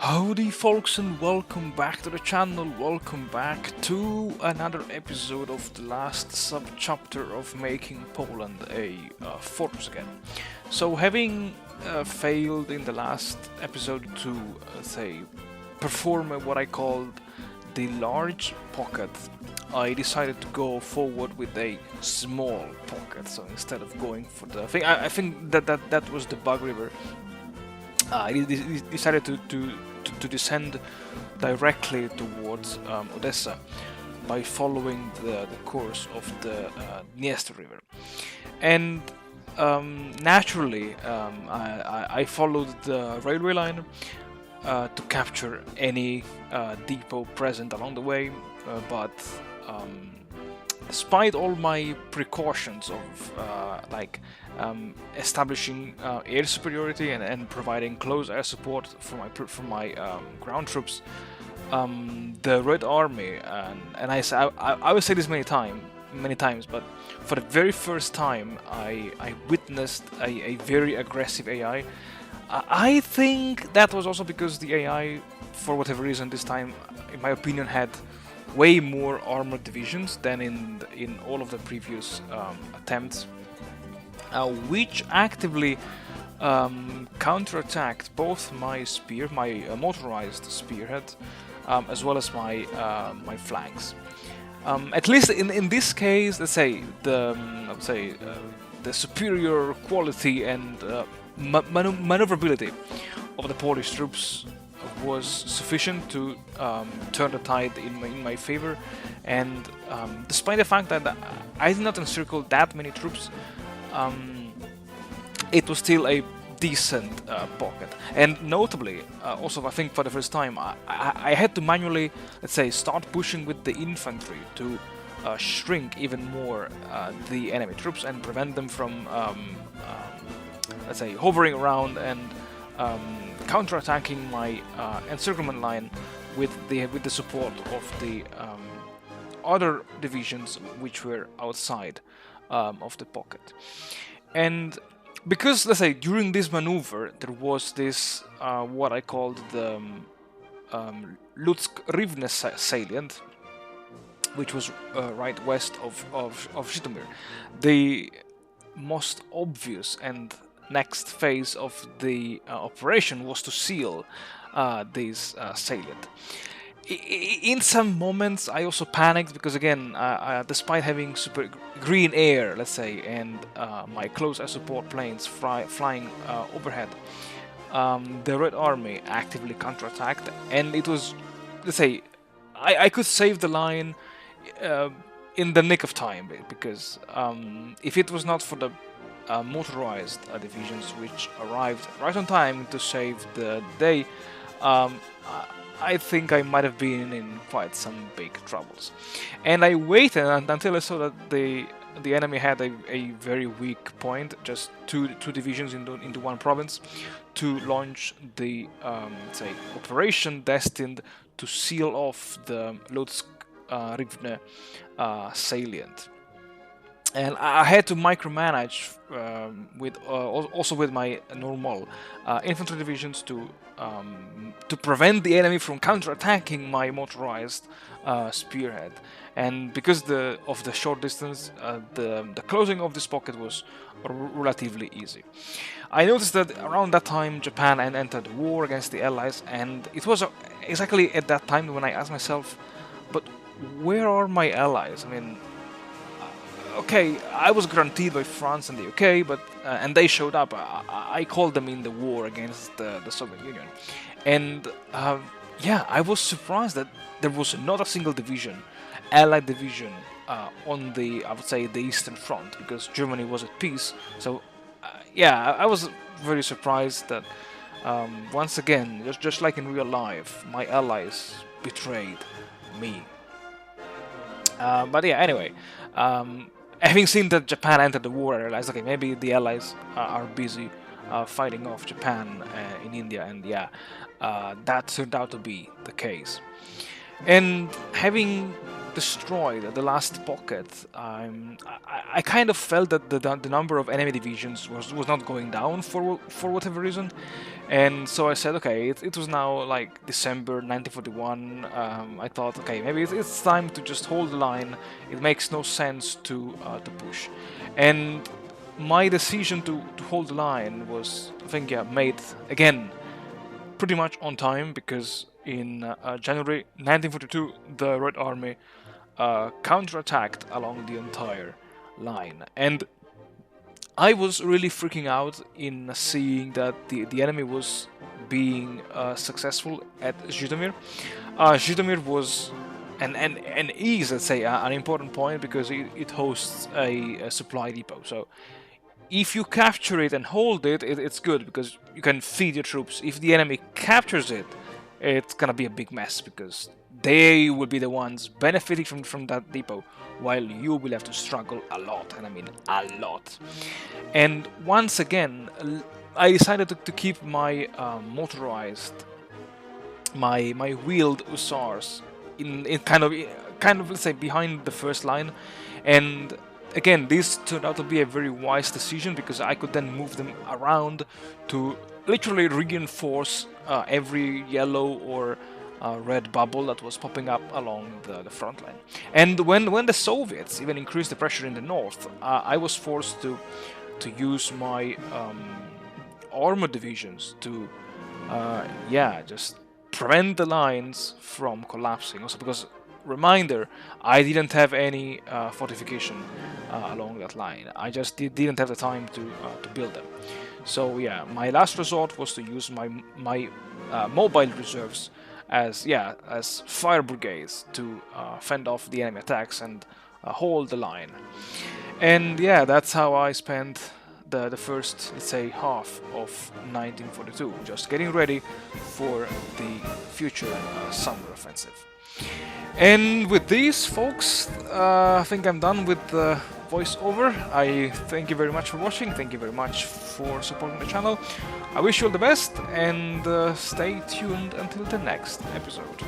Howdy folks, and welcome back to the channel, welcome back to another episode of the last sub-chapter of making Poland a fortress again. So having failed in the last episode to, say, perform what I called the large pocket, I decided to go forward with a small pocket. So instead of going for the... I think that was the Bug River. I decided to descend directly towards Odessa by following the course of the Dniester River. And naturally, I followed the railway line to capture any depot present along the way, but despite all my precautions of establishing air superiority and providing close air support for my ground troops, the Red Army and I will say this many times, but for the very first time I witnessed a very aggressive AI. I think that was also because the AI, for whatever reason, this time, in my opinion, had way more armored divisions than in all of the previous attempts, which actively counterattacked both my spear, my motorized spearhead, as well as my flanks. At least in this case, let's say the superior quality and maneuverability of the Polish troops was sufficient to turn the tide in my favor, and despite the fact that I did not encircle that many troops, it was still a decent pocket. And notably, also I think for the first time, I had to manually, let's say, start pushing with the infantry to shrink even more the enemy troops and prevent them from, let's say, hovering around and counterattacking my encirclement line with the support of the other divisions which were outside of the pocket. And because, let's say, during this maneuver there was this what I called the Lutsk-Rivne salient, which was right west of Zhytomyr. The most obvious and next phase of the operation was to seal this salient. In some moments I also panicked because, again, despite having super green air, let's say, and my close air support planes flying overhead, the Red Army actively counterattacked, and it was, let's say, I could save the line in the nick of time, because if it was not for the motorized divisions which arrived right on time to save the day, I think I might have been in quite some big troubles. And I waited until I saw that the enemy had a very weak point, just two divisions into one province, to launch the say, operation destined to seal off the Lutsk-Rivne salient. And I had to micromanage also with my normal infantry divisions to prevent the enemy from counterattacking my motorized spearhead. And because of the short distance, the closing of this pocket was relatively easy. I noticed that around that time Japan had entered war against the Allies, and it was exactly at that time when I asked myself, but where are my allies? I mean, okay, I was guaranteed by France and the UK, but and they showed up. I called them in the war against the Soviet Union, and yeah, I was surprised that there was not a single division, Allied division, on the, I would say, the Eastern Front, because Germany was at peace. So yeah, I was very surprised that once again, just like in real life, my allies betrayed me. But yeah, anyway. Having seen that Japan entered the war, I realized, okay, maybe the Allies are busy fighting off Japan in India, and yeah, that turned out to be the case. And having destroyed the last pocket, I kind of felt that the number of enemy divisions was not going down for whatever reason, and so I said, okay, it was now like December 1941. I thought, okay, maybe it's time to just hold the line. It makes no sense to push, and my decision to hold the line was, I think, yeah, made again pretty much on time, because in January 1942 the Red Army counterattacked along the entire line, and I was really freaking out in seeing that the enemy was being successful at Zhytomyr. Zhytomyr was and is, let's say, an important point because it hosts a supply depot. So if you capture it and hold it, it's good because you can feed your troops. If the enemy captures it, it's gonna be a big mess because they will be the ones benefiting from that depot, while you will have to struggle a lot, and I mean a lot. And once again, I decided to keep my motorized, my wheeled hussars in kind of let's say behind the first line, and again, this turned out to be a very wise decision because I could then move them around to literally reinforce every yellow or red bubble that was popping up along the front line. And when the Soviets even increased the pressure in the north, I was forced to use my armor divisions to just prevent the lines from collapsing. Also because, reminder, I didn't have any fortification along that line. I just didn't have the time to build them. So yeah, my last resort was to use my mobile reserves as fire brigades to fend off the enemy attacks and hold the line. And yeah, that's how I spent the first, let's say, half of 1942, just getting ready for the future summer offensive. And with these, folks, I think I'm done with the voiceover. I thank you very much for watching. Thank you very much for supporting the channel. I wish you all the best, and stay tuned until the next episode.